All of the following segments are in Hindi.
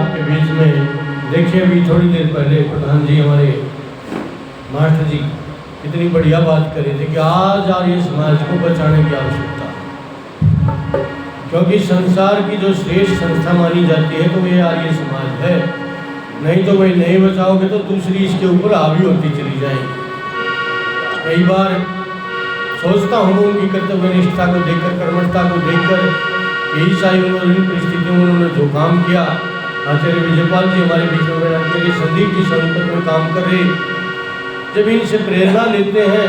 आपके बीच में। देखिए अभी थोड़ी देर पहले प्रधान जी हमारे मास्टर जी कितनी बढ़िया बात कर रहे थे कि आज आर्य समाज को बचाने की आवश्यकता है, क्योंकि संसार की जो श्रेष्ठ संस्था मानी जाती है तो ये आर्य समाज है। नहीं तो भाई नहीं बचाओगे तो दूसरी इसके ऊपर हावी होती चली जाएगी। कई बार सोचता हूँ उनकी कर्तव्यनिष्ठा को देखकर, कर्मठता को देखकर, यही सारी उन्होंने परिस्थितियों में उन्होंने जो काम किया। आचार्य विजयपाल जी हमारे बीच में, आचार्य संदीप जी सोनीपत में काम कर रहे, जब इनसे प्रेरणा लेते हैं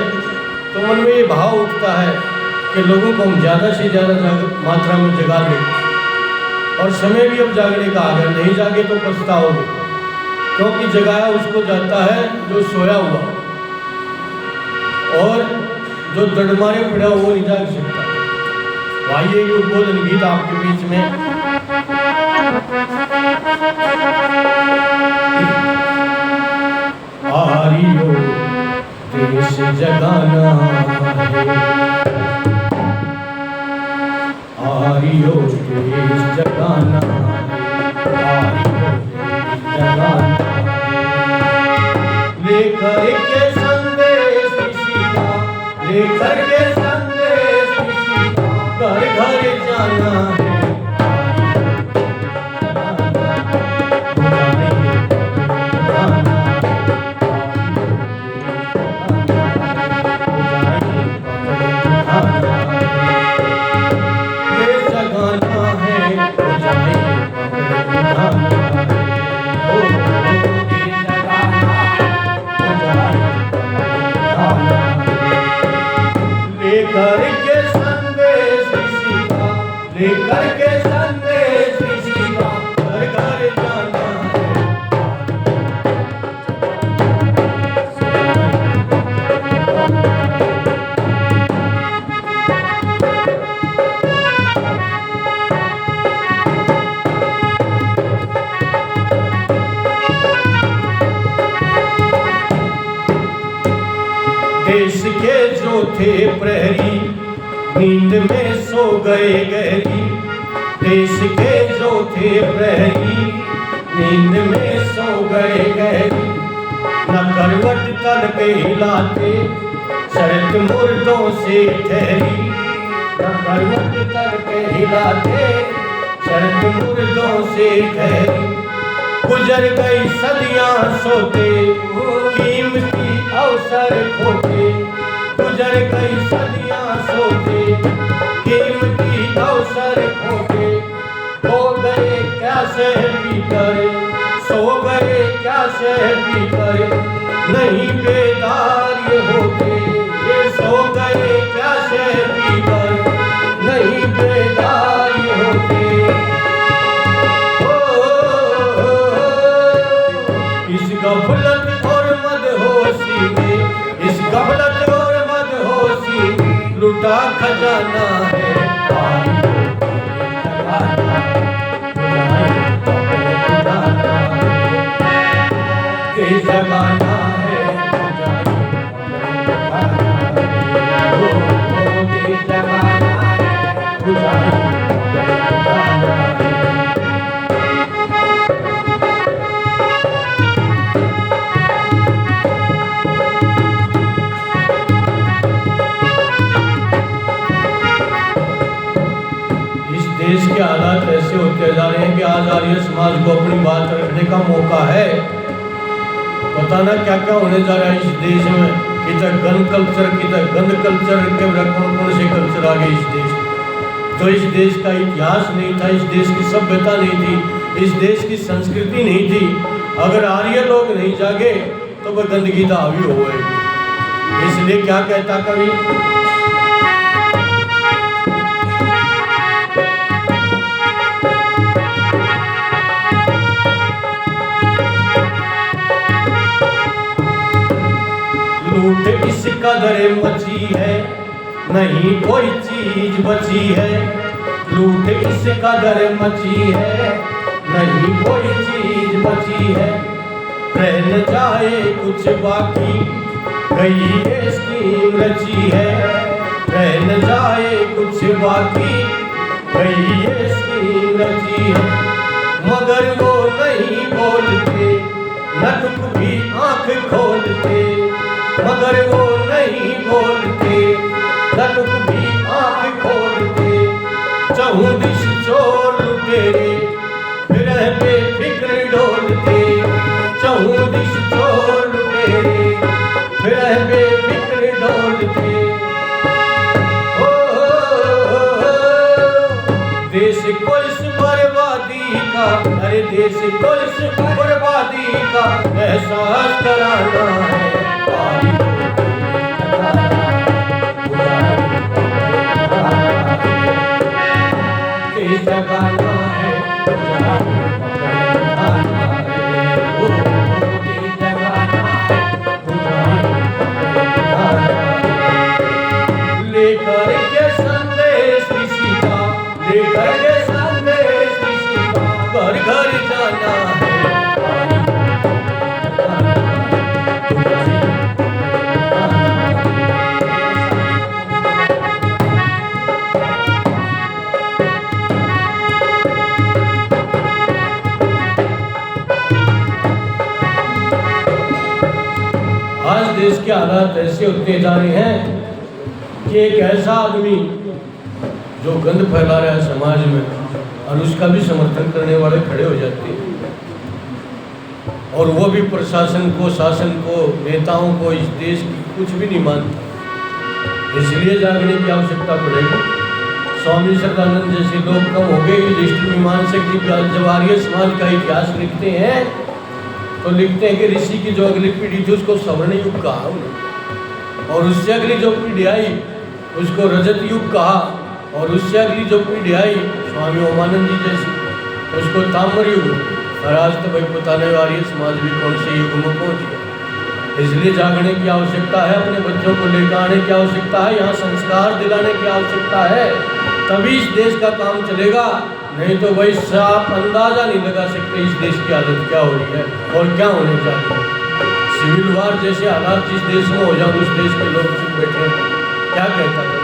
तो मन में ये भाव उठता है कि लोगों को हम ज़्यादा से ज़्यादा मात्रा में जगा लें। और समय भी अब जागने का आ गया, नहीं जागे तो पछताओगे, क्योंकि जगाया उसको जाता है जो सोया हुआ, और जो दड़मारे पड़ा वो नहीं जाग सकता। आइए एक उद्बोधन गीत आपके बीच में। आरियो देश जगाना है, आरियो देश जगाना है, आरियो देश जगाना है। लेकर के संदेश किसी का, लेकर के संदेश किसी का, घर घर जाना है। देश के जो थे प्रहरी नींद में सो गए गहरी, देश के जो थे प्रहरी नींद में सो गए गहरी। न करवट तल पे हिलाते शरत मुर्दों से ठहरी, न करवट तल पे हिलाते शरत मुर्दों से ठहरी। गुजर गई सदियां सोते कीमती अवसर खोते, गुजर गई सदियां सोते कीमती अवसर खोते। हो गए क्या शहर भीतर, सो गए क्या शहर भीतर, नहीं बेदार ये होते। ये सो गए क्या शहर भीतर, नहीं बेदार ये होते। इस गफलत और मदहोशी में, इस गफलत और मदहोशी में लुटा खजाना है। ये जगाना है, ये जगाना है। देश के हालात ऐसे होते जा रहे हैं कि आज आर्य समाज को अपनी बात रखने का मौका है। पता ना क्या क्या होने जा रहा है इस देश में, किधर गन कल्चर, किधर गंद कल्चर, कौन कौन से कल्चर आ गए इस देश में। तो इस देश का इतिहास नहीं था, इस देश की सभ्यता नहीं थी, इस देश की संस्कृति नहीं थी। अगर आर्य लोग नहीं जागे तो वह गंदगी का हावी हो गएगी। इसलिए क्या कहता कवि, लूट इस कदर मची है नहीं कोई चीज बची है, लूट इस कदर मची है नहीं कोई चीज बची है। रह न जाए कुछ बाकी गई ये स्कीम रची है, रह न जाए कुछ बाकी गई ये स्कीम रची है। मगर वो नहीं बोलते, नटुक भी आंख खोलते, मगर वो नहीं बोलते, नटुक भी आंख खोलते। चहुं दिश चोर लुटेरे फिर बेफिक्र डोलते, चहुं दिश चोर लुटेरे फिर बेफिक्र डोलते। देश को इस बर्बादी का, अरे देश को इस बर्बादी का एहसास कराना है। देश जगाना है, लेकर के संदेश ऋषि का, लेकर के संदेश ऋषि का, घर घर जाना है। आज देश के हालात ऐसे होते जा रहे हैं कि एक ऐसा आदमी जो गंद फैला रहा है समाज में और उसका भी समर्थन करने वाले खड़े हो जाते हैं, और वो भी प्रशासन को, शासन को, नेताओं को, इस देश की कुछ भी नहीं मानता। इसलिए जागने की आवश्यकता पड़ेगी। स्वामी सर्वानंद जैसे लोग कम हो गए। युधिष्ठिर मीमांसक जी जब आर्य समाज का इतिहास लिखते हैं तो लिखते हैं कि ऋषि की जो अगली पीढ़ी थी उसको स्वर्ण युग कहा उन्होंने, और उससे अगली जो पीढ़ी आई उसको रजत युग कहा, और उससे अगली जो पीढ़ी आई स्वामी ओमानंद जी जैसी उसको ताम्र युग। और आज तो भाई पता नहीं आर्य समाज भी कौन से युग में पहुंच गया। इसलिए जागने की आवश्यकता है, अपने बच्चों को लेकर आने की आवश्यकता है, यहाँ संस्कार दिलाने की आवश्यकता है, तभी इस देश का काम चलेगा। नहीं तो वही आप अंदाजा नहीं लगा सकते इस देश की हालत क्या हो रही है और क्या होने जा रहा है। सिविल वार जैसे हालात जिस देश में हो जाए उस देश के लोग चुप बैठे क्या कहता है।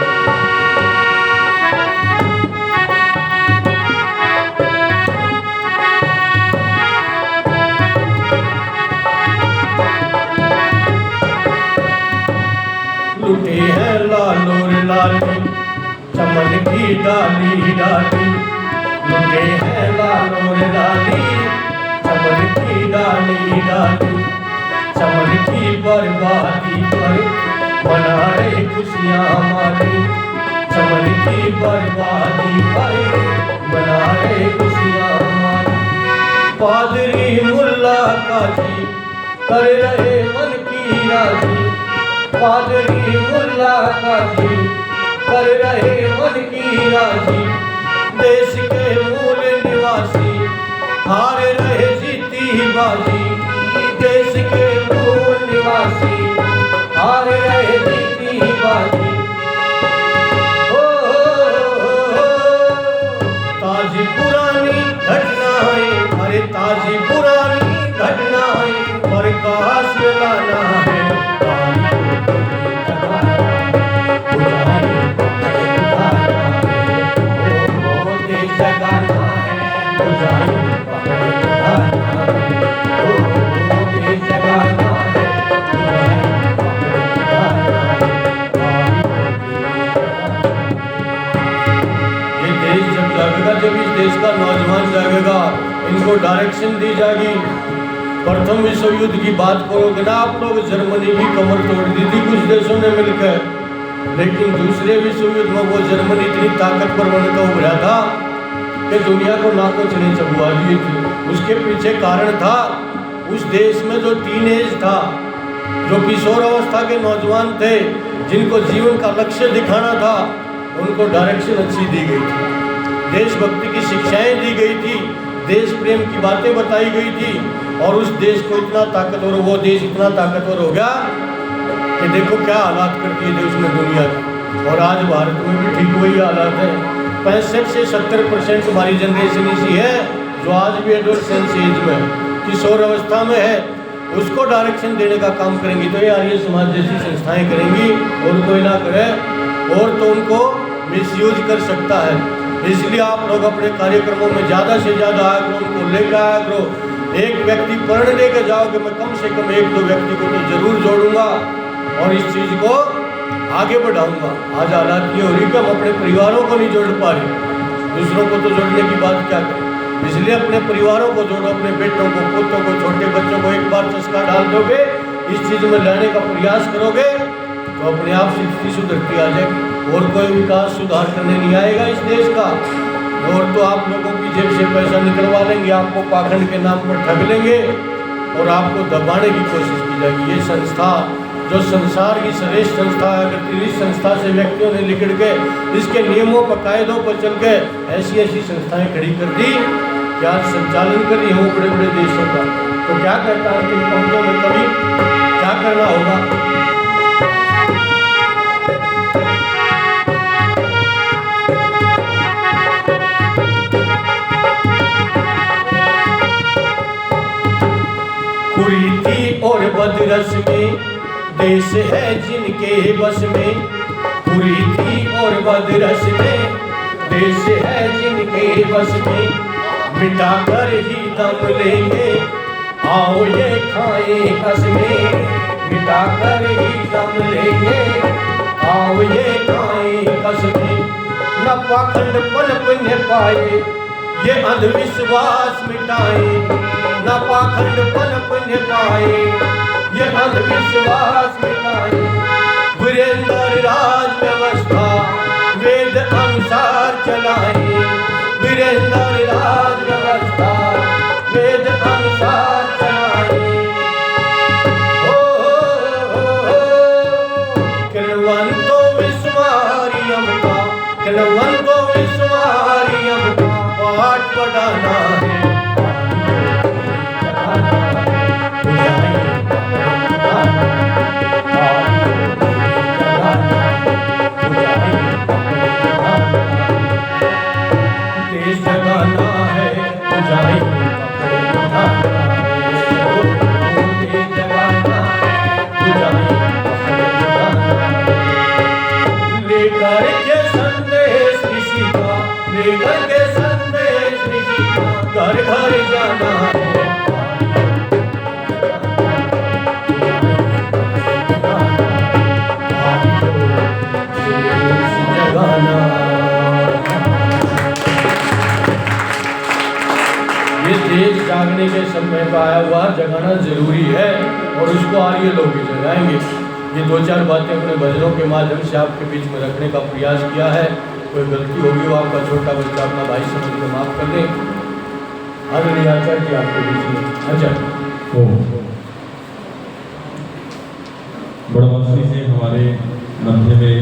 लुटे हैं लालो रे लाली चमन की डाली डाली, लुटे हैं लालो रे लाली चमन की डाली डाली, चमन की बर्बादी पर मनाए खुशियाँ माली, चमन की बर्बादी पर मनाए खुशियाँ माली। पादरी मुल्ला काजी कर रहे मन की राजी, पादरी मुल्ला काजी कर रहे मन की राजी, देश के मूल निवासी हार रहे जीती बाजी, देश के मूल निवासी हार रहे जीती बाजी। ताजी पुरानी घटनाएं, अरे ताजी पुरानी घटनाएं प्रकाश में लाना है। जब इस देश का नौजवान जागेगा, इनको डायरेक्शन दी जाएगी। प्रथम विश्व युद्ध की बात करोगे ना आप लोग, जर्मनी की कमर तोड़ दी थी कुछ देशों ने मिलकर, लेकिन दूसरे विश्व युद्ध में वो जर्मनी इतनी ताकतवर बनकर उभरा था कि दुनिया को नाकों चने चबुआ दिए थी। उसके पीछे कारण था उस देश में जो टीनेज था, जो किशोर अवस्था के नौजवान थे, जिनको जीवन का लक्ष्य दिखाना था, उनको डायरेक्शन अच्छी दी गई थी, देशभक्ति की शिक्षाएं दी गई थी, देश प्रेम की बातें बताई गई थी, और उस देश को इतना ताकतवर, वो देश इतना ताकतवर हो गया कि देखो क्या हालात कर दिए थे उसने दुनिया की। और आज भारत में भी ठीक वही हालात है। 65 से 70% हमारी जनरेशन ऐसी है जो आज भी एडोलसेंस एज में, किशोर अवस्था में है। उसको डायरेक्शन देने का काम करेंगी तो ये आर्य समाज जैसी संस्थाएं करेंगी, और कोई ना करे और तो उनको मिसयूज कर सकता है। इसलिए आप लोग अपने कार्यक्रमों में ज़्यादा से ज़्यादा आया करो, उनको लेकर आया करो, एक व्यक्ति पढ़ लेके जाओगे, मैं कम से कम 1-2 व्यक्ति को तो जरूर जोड़ूंगा और इस चीज़ को आगे बढ़ाऊंगा। आज हालात ये हो रही कि हम अपने परिवारों को नहीं जोड़ पा रहे, दूसरों को तो जोड़ने की बात क्या करें। इसलिए अपने परिवारों को जोड़ो, अपने बेटों को, पोतों को, छोटे बच्चों को एक बार चस्का डाल दोगे, इस चीज़ में लाने का प्रयास करोगे तो अपने आप स्थिति सुधरती आ जाएगी और कोई विकास सुधार करने नहीं आएगा इस देश का। और तो आप लोगों की जेब से पैसा निकलवा लेंगे, आपको पाखंड के नाम पर ठग लेंगे और आपको दबाने की कोशिश की जाएगी। ये संस्था जो संसार की श्रेष्ठ संस्था है, अगर 30 संस्था से व्यक्तियों ने लिखड़ के इसके नियमों पर, कायदों पर चल के ऐसी ऐसी संस्थाएं खड़ी कर दी कि आज संचालन कर रही हूँ बड़े बड़े देशों का, तो क्या कहता है कि कंपनियों में कभी क्या करना होगा। कुरीति और बदरस में देश है जिनके बस में, कुरीति और बदरस में देश है जिनके बस में, मिटा कर ही दम लेंगे आओ ये खाएं कसमें, मिटा कर ही दम लेंगे आओ ये खाएं कसमें। न पाखंड पनपने पाए ये अंधविश्वास मिटाए, न पाखंड पनपने पाए ये अंधविश्वास मिटाए। वीरेंद्र राज व्यवस्था वेद अनुसार चलाए, वीरेंद्र राज व्यवस्था वेद अनुसार चलाए। किलवंतो विस्मारियम का, किलवंतो विस्मारियम का पाठ पढ़ाना है। लेकर के संदेश ऋषि का, लेकर के संदेश ऋषि का घर घर जाना है। ये देश जागने के समय का आया हुआ जगाना जरूरी है और उसको आर्य लोग ही जगाएंगे। ये 2-4 बातें अपने भजनों के माध्यम से आपके बीच में रखने का प्रयास किया है। कोई गलती होगी वो आपका छोटा बच्चा अपना भाई समझ के माफ कर दें। आदरणीय आचार्य जी आपके बीच में। आचार्य बड़वासी से हमारे मध्य में